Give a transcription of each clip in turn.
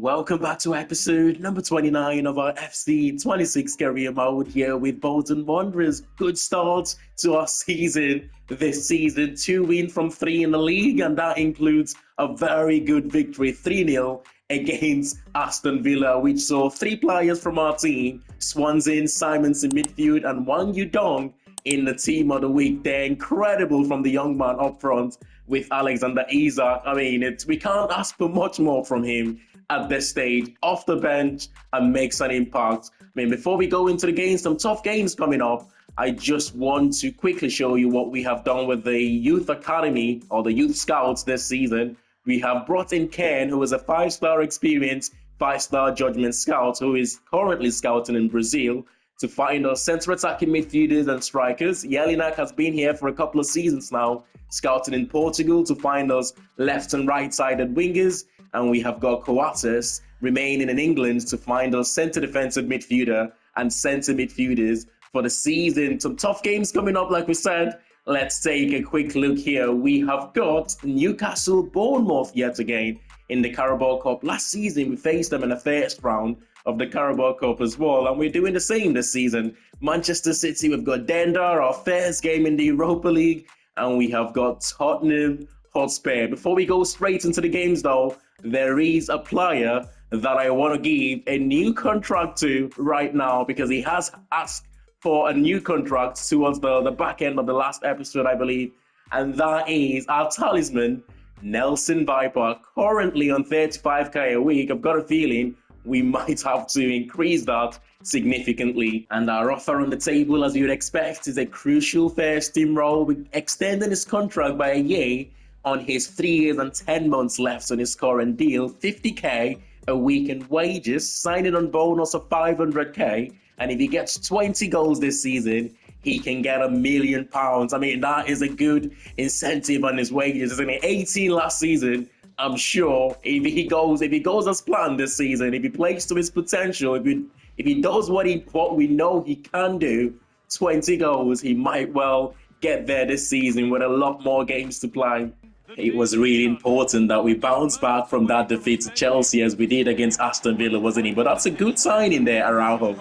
Welcome back to episode number 29 of our FC 26 career mode here with Bolton Wanderers. Good start to our season this season. 2 wins from 3 in the league, and that includes a very good victory 3-0 against Aston Villa, which saw 3 players from our team, Swansea, Simons in midfield, and Wang Yudong in the team of the week. They're incredible from the young man up front with Alexander Isak. I mean, we can't ask for much more from him at this stage, off the bench, and makes an impact. I mean, before we go into the games, some tough games coming up, I just want to quickly show you what we have done with the youth academy or the youth scouts this season. We have brought in Ken, who is a 5-star experienced 5-star judgment scout who is currently scouting in Brazil to find us center attacking midfielders and strikers. Jelinek has been here for a couple of seasons now, scouting in Portugal to find us left and right-sided wingers. And we have got Coates remaining in England to find us center defensive midfielder and center midfielders for the season. Some tough games coming up, like we said. Let's take a quick look here. We have got Newcastle Bournemouth yet again in the Carabao Cup. Last season, we faced them in the first round of the Carabao Cup as well, and we're doing the same this season. Manchester City, we've got Dender, our first game in the Europa League, and we have got Tottenham Hotspur. Before we go straight into the games though, there is a player that I want to give a new contract to right now because he has asked for a new contract towards the back end of the last episode, I believe, and that is our talisman, Nelson Viper, currently on 35k a week. I've got a feeling we might have to increase that significantly. And our offer on the table, as you'd expect, is a crucial first team role, with extending his contract by a year on his 3 years and 10 months left on his current deal, 50k a week in wages, signing on bonus of 500k, and if he gets 20 goals this season, he can get £1 million. I mean, that is a good incentive on his wages, isn't it? 18 last season. I'm sure if he goes as planned this season, if he plays to his potential, if he does what we know he can do, 20 goals, he might well get there this season with a lot more games to play. It was really important that we bounced back from that defeat to Chelsea as we did against Aston Villa, wasn't it? But that's a good signing there, Araujo,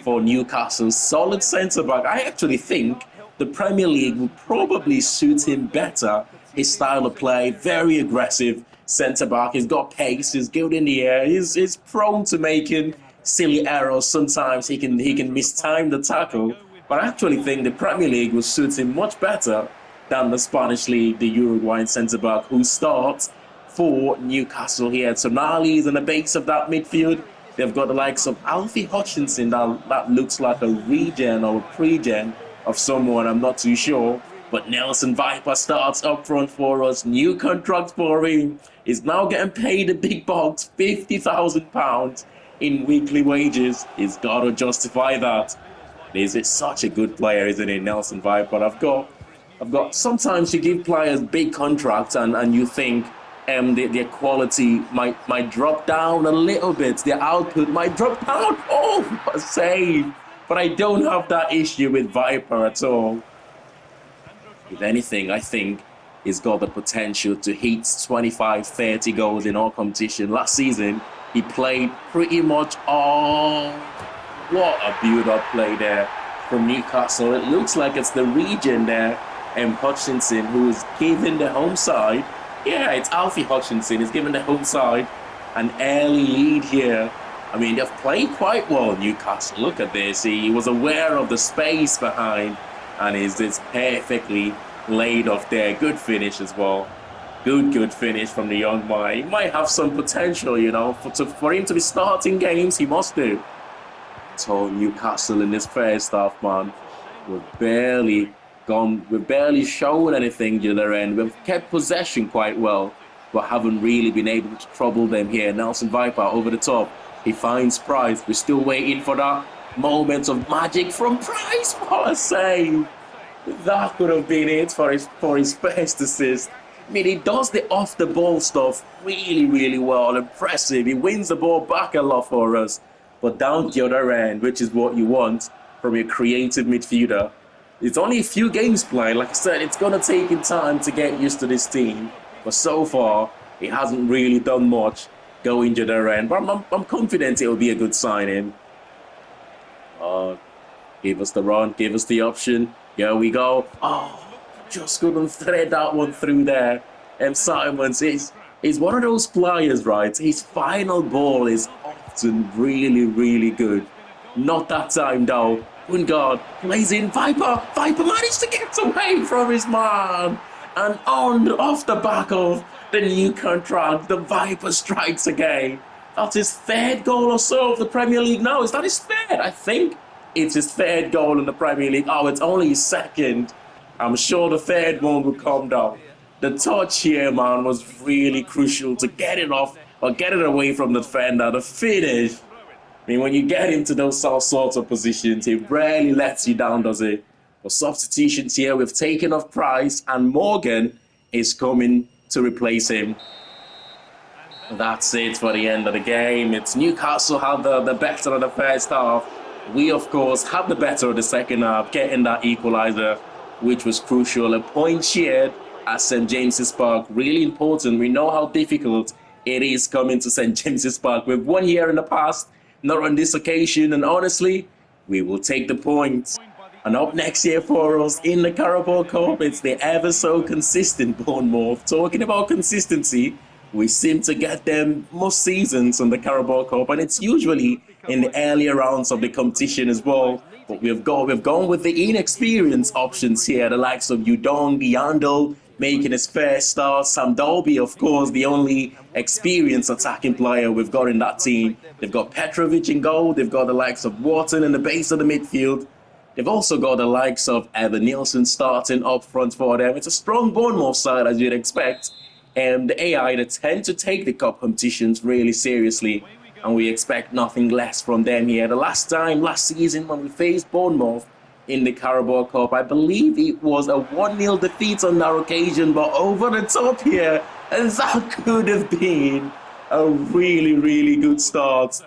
for Newcastle. Solid centre-back. I actually think the Premier League will probably suit him better. His style of play, very aggressive centre-back. He's got pace, he's good in the air. He's prone to making silly errors. Sometimes he can mistime the tackle. But I actually think the Premier League will suit him much better than the Spanish League, the Uruguayan centre-back who starts for Newcastle here. Tonali is in the base of that midfield. They've got the likes of Alfie Hutchinson that looks like a regen or a pre-gen of someone, I'm not too sure. But Nelson Viper starts up front for us. New contract for him. He's now getting paid a big bucks, £50,000 in weekly wages. He's got to justify that. He's such a good player, isn't he, Nelson Viper? I've got sometimes you give players big contracts and you think their quality might drop down a little bit. Their output might drop down. Oh, what a save. But I don't have that issue with Viper at all. If anything, I think he's got the potential to hit 25, 30 goals in all competition. Last season, he played pretty much all. What a build-up play there from Newcastle. It looks like it's the region there, and Hutchinson, who is giving the home side. Yeah, it's Alfie Hutchinson. He's giving the home side an early lead here. I mean, they've played quite well, Newcastle. Look at this. He was aware of the space behind, and it's perfectly laid off there. Good finish as well. Good finish from the young man. He might have some potential, you know. For him to be starting games, he must do. So Newcastle in this first half, man, we've barely shown anything to their end. We've kept possession quite well, but haven't really been able to trouble them here. Nelson Viper over the top. He finds Price. We're still waiting for that moment of magic from Price. What a save! That could have been it for his first assist. I mean, he does the off-the-ball stuff really well. Impressive. He wins the ball back a lot for us. But down the other end, which is what you want from a creative midfielder, it's only a few games played. Like I said, it's going to take him time to get used to this team. But so far, he hasn't really done much. go into their end. But I'm confident it will be a good signing. Give us the run, give us the option. Here we go. Oh, just couldn't thread that one through there. And Simons is one of those players, right? His final ball is often really, really good. Not that time though. Wingard plays in Viper. Viper managed to get away from his man. And off the back of the new contract, the Viper strikes again. That's his third goal or so of the Premier League now. Is that his third? I think it's his third goal in the Premier League. Oh, it's only his second. I'm sure the third one will come down. The touch here, man, was really crucial to get it off or get it away from the defender. The finish. I mean, when you get into those sorts of positions, it rarely lets you down, does it? For substitutions here, we've taken off Price and Morgan is coming to replace him. That's it for the end of the game. It's Newcastle had the better of the first half. We, of course, had the better of the second half, getting that equaliser, which was crucial. A point shared at St James's Park, really important. We know how difficult it is coming to St James's Park. We've won here in the past, not on this occasion, and honestly, we will take the points. And up next year for us in the Carabao Cup, it's the ever so consistent Bournemouth. Talking about consistency, we seem to get them most seasons on the Carabao Cup, and it's usually in the earlier rounds of the competition as well. But we've gone with the inexperienced options here, the likes of Udong, Yandel making his first start. Sam Dolby, of course, the only experienced attacking player we've got in that team. They've got Petrovic in goal. They've got the likes of Wharton in the base of the midfield. They've also got the likes of Evan Nielsen starting up front for them. It's a strong Bournemouth side, as you'd expect. And the AI, they tend to take the cup competitions really seriously. And we expect nothing less from them here. The last season, when we faced Bournemouth in the Carabao Cup, I believe it was a 1-0 defeat on that occasion. But over the top here, and that could have been a really, really good start.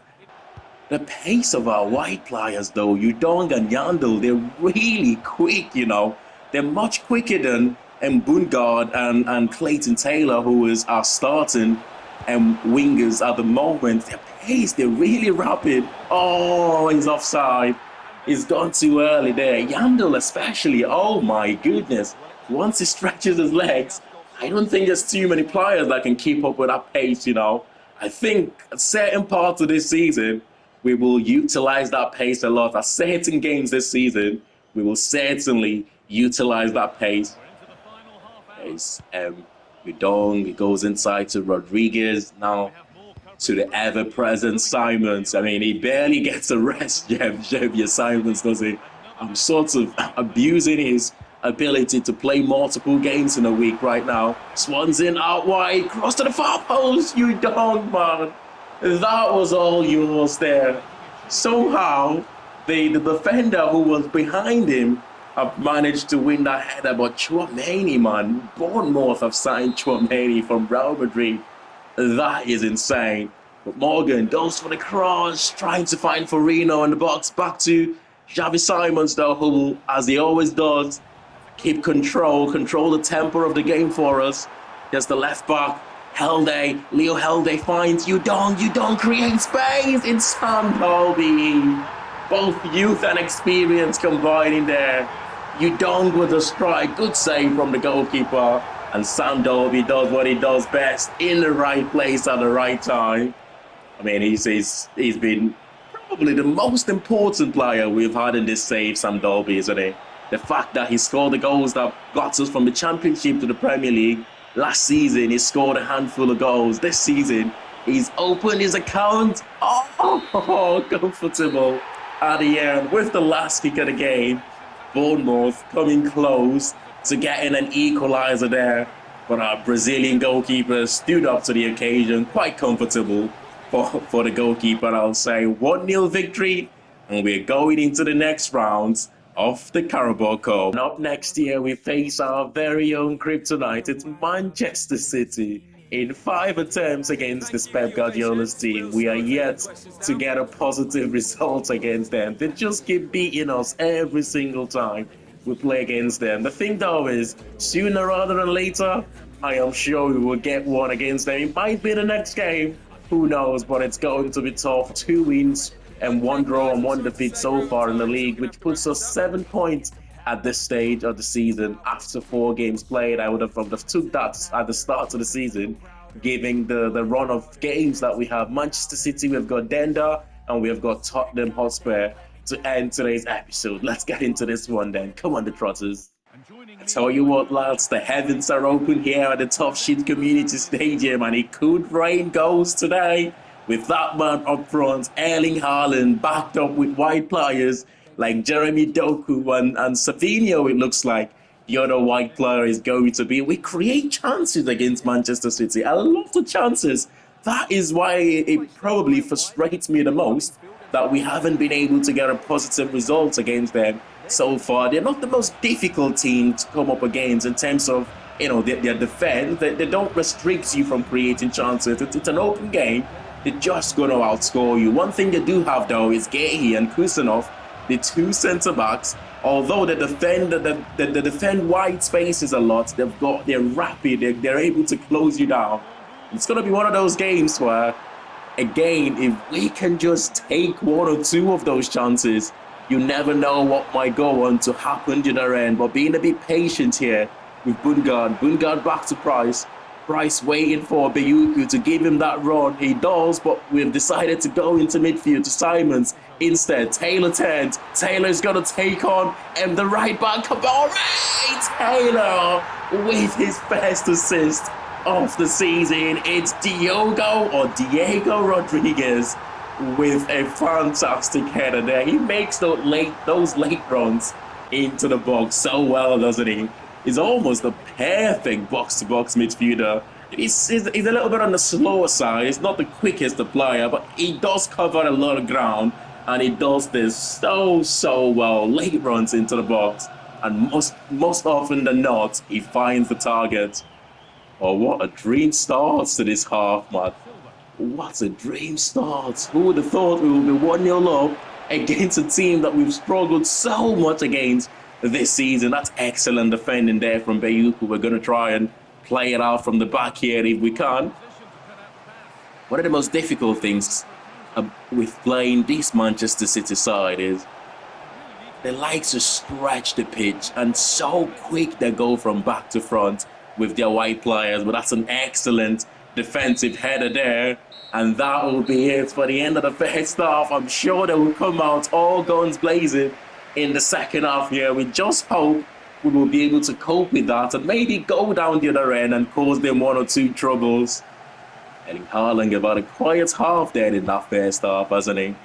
The pace of our white players, though, Udong and Yandel, they're really quick, you know. They're much quicker than Bungard and Clayton Taylor, who is our starting wingers at the moment. Their pace, they're really rapid. Oh, he's offside. He's gone too early there. Yandel especially, oh my goodness. Once he stretches his legs, I don't think there's too many players that can keep up with that pace, you know. I think at certain parts of this season, we will utilize that pace a lot. At certain games this season, we will certainly utilize that pace. It's Udong, it goes inside to Rodriguez, now to the ever-present Simons. I mean, he barely gets a rest, Xavier Simons, does he? I'm sort of abusing his ability to play multiple games in a week right now. Swansea out wide, cross to the far post, Udong, man. That was all yours there. Somehow, the defender who was behind him have managed to win that header, but Chouameni, man, Bournemouth have signed Chouameni from Real Madrid. That is insane. But Morgan goes for the cross, trying to find Farino in the box. Back to Xavi Simons, though, who, as he always does, keep control the tempo of the game for us. There's the left back. Leo Helde finds Udong creates space in Sam Dolby. Both youth and experience combining there. Udong with a strike, good save from the goalkeeper. And Sam Dolby does what he does best, in the right place at the right time. I mean, he's been probably the most important player we've had in this save, Sam Dolby, isn't he? The fact that he scored the goals that got us from the Championship to the Premier League. Last season, he scored a handful of goals. This season, he's opened his account. Oh, comfortable at the end with the last kick of the game. Bournemouth coming close to getting an equaliser there. But our Brazilian goalkeeper stood up to the occasion. Quite comfortable for the goalkeeper, I'll say. 1-0 victory. And we're going into the next round of the Carabao Cup. And up next year, we face our very own kryptonite. It's Manchester City. In 5 attempts against this Pep Guardiola's team, we are yet to get a positive result against them. They just keep beating us every single time we play against them. The thing though is, sooner rather than later, I am sure we will get one against them. It might be the next game. who knows, but it's going to be tough. 2 wins and 1 draw and 1 defeat so far in the league, which puts us 7 points at this stage of the season. After 4 games played, I would have took that at the start of the season, giving the run of games that we have. Manchester City, we've got Denda, and we've got Tottenham Hotspur to end today's episode. Let's get into this one then. Come on, the Trotters. I tell you what, lads, the heavens are open here at the Toughsheet Community Stadium, and it could rain goals today with that man up front, Erling Haaland, backed up with wide players like Jeremy Doku and Savinho. It looks like the other white player is going to be. We create chances against Manchester City, a lot of chances. That is why it probably frustrates me the most that we haven't been able to get a positive result against them so far. They're not the most difficult team to come up against in terms of, their defense. They don't restrict you from creating chances. It's an open game. They're just going to outscore you. One thing they do have, though, is Gehi and Kusanov, the 2 centre-backs. Although they defend wide spaces a lot, they're rapid, they're able to close you down. It's going to be one of those games where, again, if we can just take 1 or 2 of those chances, you never know what might go on to happen to their end. But being a bit patient here with Bungard back to Price waiting for Bayuku to give him that run. He does, but we've decided to go into midfield to Simons instead. Taylor turns. Taylor's going to take on the right back. Come on, Taylor with his first assist of the season. It's Diego Rodriguez with a fantastic header there. He makes those late runs into the box so well, doesn't he? He's almost a perfect box-to-box midfielder. He's a little bit on the slower side. He's not the quickest player, but he does cover a lot of ground, and he does this so well. Late runs into the box, and most often than not, he finds the target. Oh, what a dream start to this half, man. What a dream start. Who would have thought we would be 1-0 up against a team that we've struggled so much against this season? That's excellent defending there from Bayuku. We're going to try and play it out from the back here if we can. One of the most difficult things with playing this Manchester City side is they like to stretch the pitch, and so quick they go from back to front with their white players. But that's an excellent defensive header there, and that will be it for the end of the first half. I'm sure they will come out all guns blazing in the second half here. We just hope we will be able to cope with that and maybe go down the other end and cause them 1 or 2 troubles. Erling Haaland have had a quiet half there in that first half, hasn't he?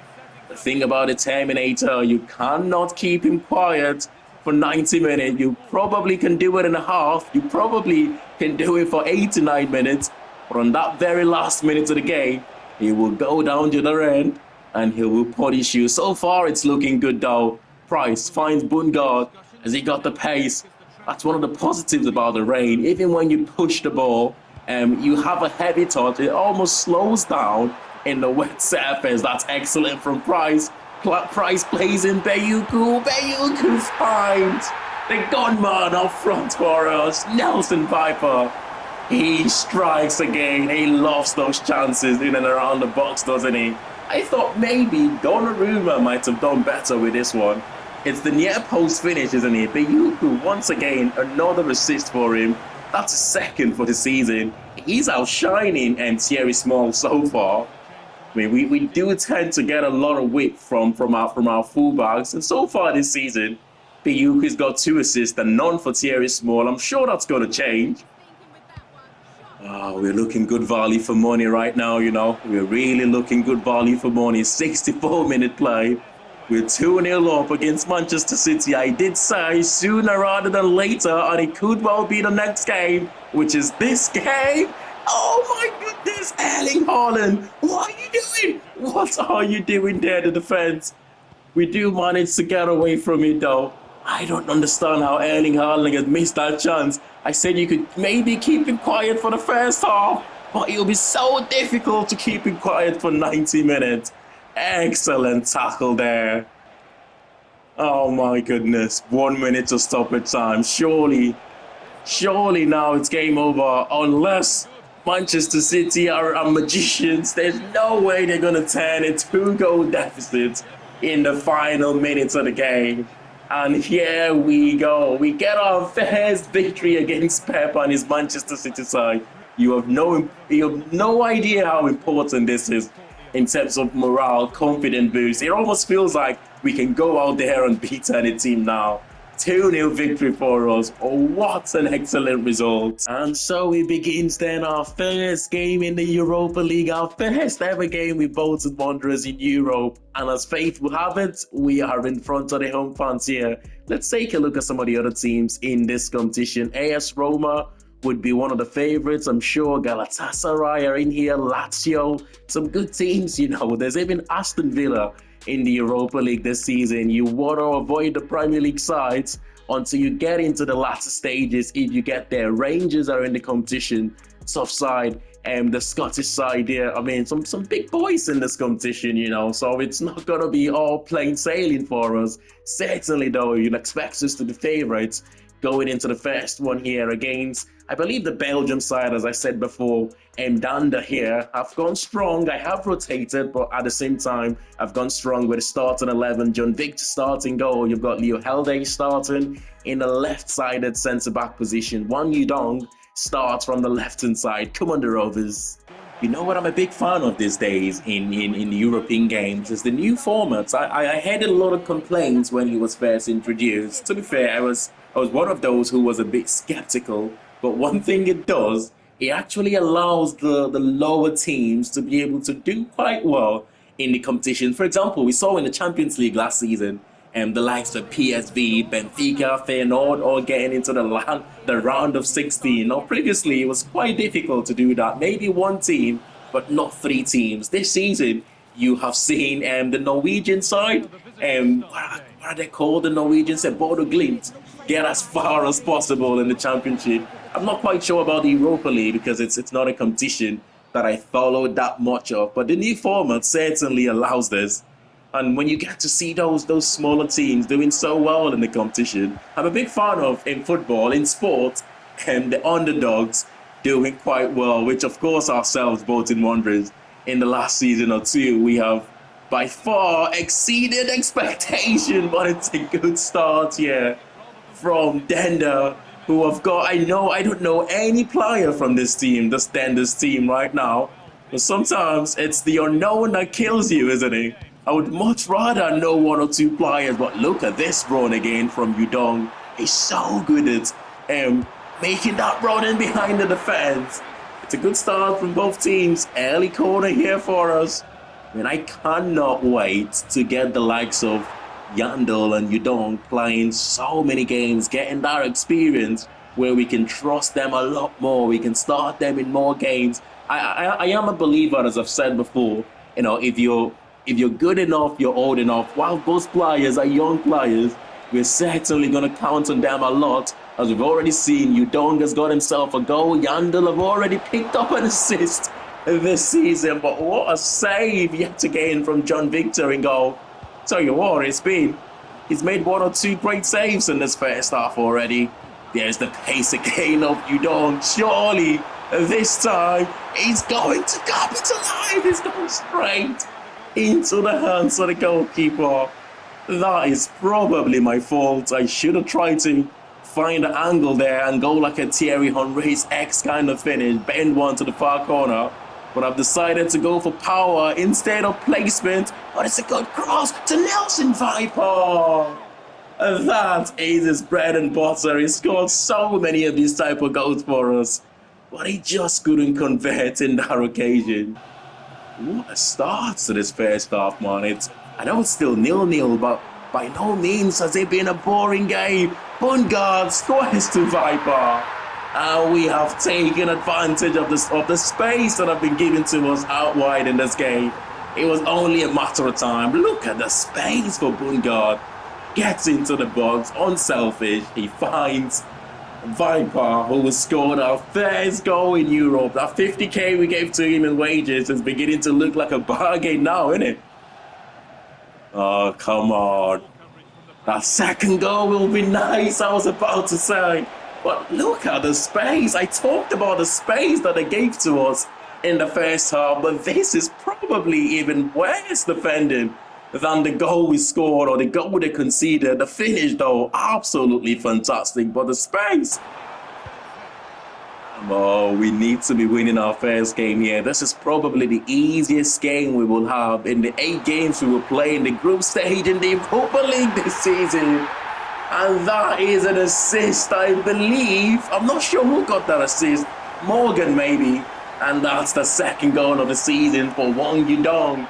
The thing about the Terminator, you cannot keep him quiet for 90 minutes. You probably can do it in a half. You probably can do it for 89 minutes. But on that very last minute of the game, he will go down the other end and he will punish you. So far, it's looking good, though. Price finds Bungard as he got the pace. That's one of the positives about the rain. Even when you push the ball, you have a heavy touch. It almost slows down in the wet surface. That's excellent from Price. Price plays in Bayuku. Bayuku finds the gunman up front for us. Nelson Piper. He strikes again. He loves those chances in and around the box, doesn't he? I thought maybe Donnarumma might have done better with this one. It's the near post finish, isn't it? Bayuku, once again, another assist for him. That's a second for the season. He's outshining Thierry Small so far. I mean, we do tend to get a lot of width from our fullbacks, and so far this season, Bayuku's got 2 assists and none for Thierry Small. I'm sure that's going to change. Oh, we're looking good value for money right now, We're really looking good value for money. 64-minute play. We're 2-0 up against Manchester City. I did say sooner rather than later, and it could well be the next game, which is this game. Oh my goodness, Erling Haaland, what are you doing? What are you doing there, the defense? We do manage to get away from it, though. I don't understand how Erling Haaland has missed that chance. I said you could maybe keep him quiet for the first half, but it'll be so difficult to keep him quiet for 90 minutes. Excellent tackle there. Oh my goodness, 1 minute to stoppage time. Surely now it's game over, unless Manchester City are magicians. There's no way they're going to turn a 2-goal deficit in the final minutes of the game. And here we go. We get our first victory against Pep and his Manchester City side. You have no idea how important this is in terms of morale, confidence boost. It almost feels like we can go out there and beat any team now. 2-0 victory for us. Oh, what an excellent result. And so it begins then our first game in the Europa League, our first ever game with Bolton Wanderers in Europe. And as fate will have it, we are in front of the home fans here. Let's take a look at some of the other teams in this competition. AS Roma would be one of the favorites. I'm sure Galatasaray are in here, Lazio, some good teams, you know. There's even Aston Villa in the Europa League this season. You want to avoid the Premier League sides until you get into the latter stages. If you get there, Rangers are in the competition, tough side, and the Scottish side here. I mean, some big boys in this competition, you know, so it's not going to be all plain sailing for us. Certainly, though, you'd expect us to be favourites going into the first one here against, I believe, the Belgium side, as I said before. Danda here. I've gone strong. I have rotated, but at the same time, I've gone strong with a starting 11. John Victor starting goal. You've got Leo Helde starting in the left-sided centre-back position. Wang Yudong starts from the left-hand side. Come on, the Rovers. You know what I'm a big fan of these days in the European games is the new formats. I had a lot of complaints when he was first introduced. To be fair, I was one of those who was a bit skeptical. But one thing it does, it actually allows the lower teams to be able to do quite well in the competition. For example, we saw in the Champions League last season, the likes of PSV, Benfica, Feyenoord all getting into the round of 16. Now, previously, it was quite difficult to do that. Maybe one team, but not 3 teams. This season, you have seen the Norwegian side, what are they called? The Norwegians at Bodo Glimt get as far as possible in the championship. I'm not quite sure about the Europa League because it's not a competition that I follow that much of. But the new format certainly allows this. And when you get to see those smaller teams doing so well in the competition, I'm a big fan of in football, in sport, and the underdogs doing quite well, which of course ourselves, Bolton Wanderers, in the last season or two, we have by far exceeded expectation. But it's a good start here from Denda, who have got, I don't know any player from this team, the Denda's team right now. But sometimes it's the unknown that kills you, isn't it? I would much rather know 1 or 2 players, but look at this run again from Yudong. He's so good at making that run in behind the defense. It's a good start from both teams. Early corner here for us. And I cannot wait to get the likes of Yandel and Yudong playing so many games, getting that experience where we can trust them a lot more. We can start them in more games. I am a believer, as I've said before, you know, if you're good enough, you're old enough. While both players are young players, we're certainly going to count on them a lot. As we've already seen, Yudong has got himself a goal. Yandel have already picked up an assist this season. But what a save yet again from John Victor in goal. Tell you what, he's made 1 or 2 great saves in this first half already. There's the pace again of Yudong. Surely this time he's going to capitalize. He's going straight into the hands of the goalkeeper. That is probably my fault. I should have tried to find the angle there and go like a Thierry Henry's X kind of finish, bend one to the far corner. But I've decided to go for power instead of placement. But it's a good cross to Nelson Viper. That is his bread and butter. He scored so many of these type of goals for us, but he just couldn't convert in that occasion. What a start to this first half, man. I know it's still 0-0, but by no means has it been a boring game. Bundgaard scores to Viper. And we have taken advantage of the space that have been given to us out wide in this game. It was only a matter of time. Look at the space for Bundgaard. Gets into the box, unselfish. He finds Viper, who has scored our first goal in Europe. That 50k we gave to him in wages is beginning to look like a bargain now, isn't it? Oh, come on. That second goal will be nice, I was about to say. But look at the space. I talked about the space that they gave to us in the first half, but this is probably even worse defending than the goal we scored or the goal they conceded. The finish, though, absolutely fantastic, but the space. Oh, we need to be winning our first game here. This is probably the easiest game we will have in the 8 games we will play in the group stage in the Europa League this season. And that is an assist, I believe. I'm not sure who got that assist. Morgan, maybe. And that's the second goal of the season for Wang Yudong.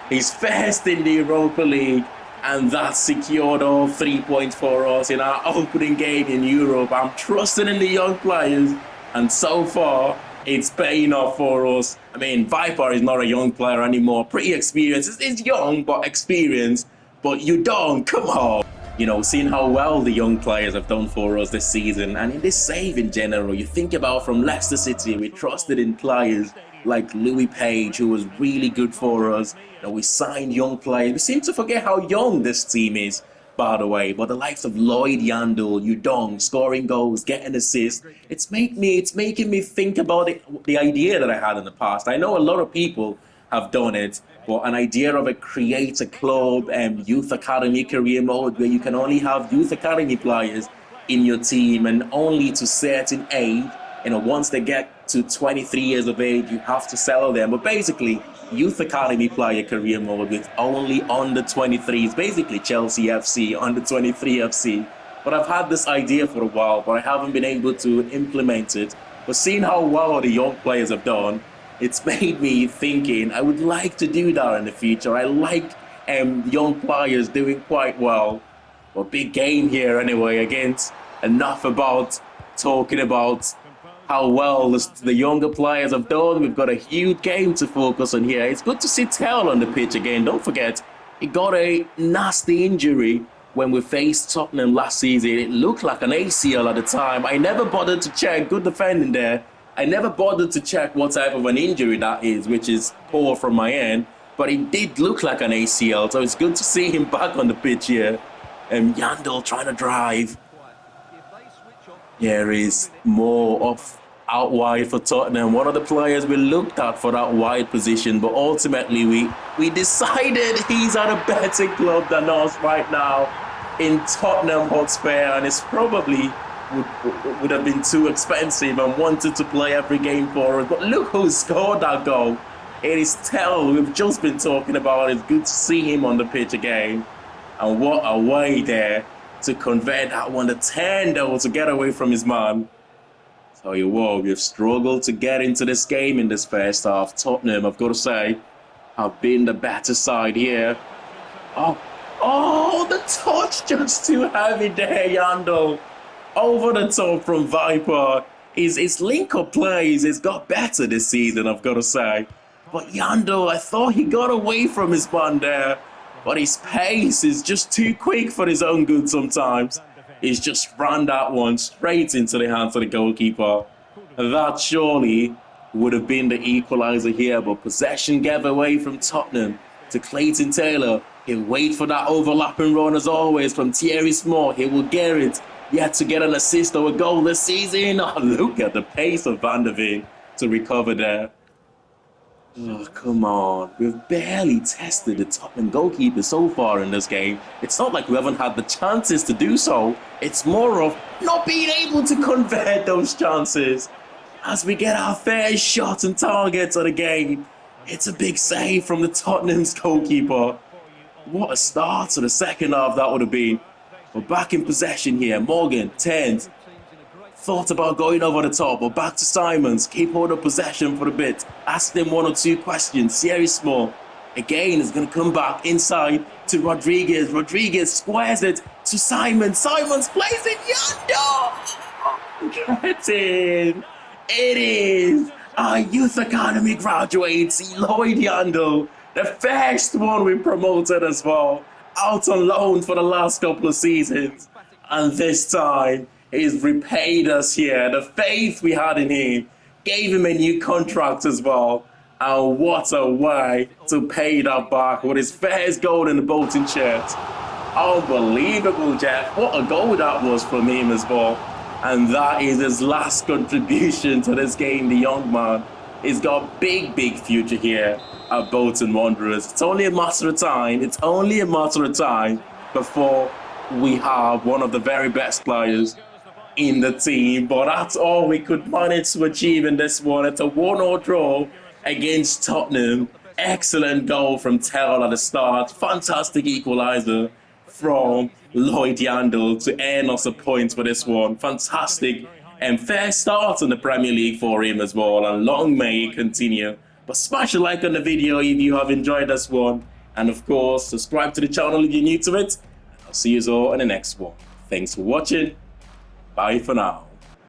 He's first in the Europa League. And that secured all 3 points for us in our opening game in Europe. I'm trusting in the young players. And so far, it's paying off for us. I mean, Viper is not a young player anymore. Pretty experienced. It's young, but experienced. But Yudong, come on. You know, seeing how well the young players have done for us this season, and in this save in general, you think about from Leicester City, we trusted in players like Louis Page, who was really good for us. You know, we signed young players. We seem to forget how young this team is, by the way. But the likes of Lloyd Yandel, Yudong, scoring goals, getting assists, it's making me think about the idea that I had in the past. I know a lot of people have done it, but an idea of a create a club and youth academy career mode where you can only have youth academy players in your team and only to certain age. You know, once they get to 23 years of age, you have to sell them. But basically, youth academy player career mode with only under 23s, basically Chelsea FC, under 23 FC. But I've had this idea for a while, but I haven't been able to implement it. But seeing how well the young players have done, it's made me thinking I would like to do that in the future. I like young players doing quite well. But big game here anyway. Against enough about talking about how well the younger players have done. We've got a huge game to focus on here. It's good to see Tell on the pitch again. Don't forget, he got a nasty injury when we faced Tottenham last season. It looked like an ACL at the time. I never bothered to check. Good defending there. I never bothered to check what type of an injury that is, which is poor from my end. But it did look like an ACL, so it's good to see him back on the pitch here. And Yandel trying to drive. Here is more off out wide for Tottenham. One of the players we looked at for that wide position, but ultimately we decided he's at a better club than us right now in Tottenham Hotspur, and it's probably would have been too expensive and wanted to play every game for us. But look who scored that goal. It is Tell, we've just been talking about. It's good to see him on the pitch again. And what a way there to convert that one. The turn though to get away from his man. Tell you what, we've struggled to get into this game in this first half. Tottenham, I've got to say, have been the better side here. Oh, the touch just too heavy there, Yandel. Over the top from Viper. His link-up plays has got better this season, I've got to say. But Yandel, I thought he got away from his man there. But his pace is just too quick for his own good sometimes. He's just ran that one straight into the hands of the goalkeeper. That surely would have been the equaliser here, but possession gave away from Tottenham to Clayton Taylor. He'll wait for that overlapping run as always from Thierry Small. He will get it. Yet to get an assist or a goal this season. Oh, look at the pace of Van der Beek to recover there. Oh, come on. We've barely tested the Tottenham goalkeeper so far in this game. It's not like we haven't had the chances to do so. It's more of not being able to convert those chances. As we get our fair shot and targets of the game, it's a big save from the Tottenham's goalkeeper. What a start to the second half that would have been. We're back in possession here. Morgan turns. Thought about going over the top, but back to Simons. Keep hold of possession for a bit. Ask them 1 or 2 questions. Thierry Small again is going to come back inside to Rodriguez. Rodriguez squares it to Simons. Simons plays it. Yandel! Get in. It is our youth academy graduates, Lloyd Yandel, the first one we promoted as well. Out on loan for the last couple of seasons, and this time he's repaid us here. The faith we had in him gave him a new contract as well, and what a way to pay that back with his first goal in the Bolton shirt. Unbelievable, Jeff. What a goal that was from him as well. And that is his last contribution to this game. The young man, he's got a big future here at Bolton Wanderers. It's only a matter of time. It's only a matter of time before we have one of the very best players in the team. But that's all we could manage to achieve in this one. It's a 1-1 draw against Tottenham. Excellent goal from Terrell at the start. Fantastic equaliser from Lloyd Yandel to earn us a point for this one. Fantastic and fair start in the Premier League for him as well, and long may it continue. But smash a like on the video if you have enjoyed this one, and of course subscribe to the channel if you're new to it. I'll see you all in the next one. Thanks for watching. Bye for now.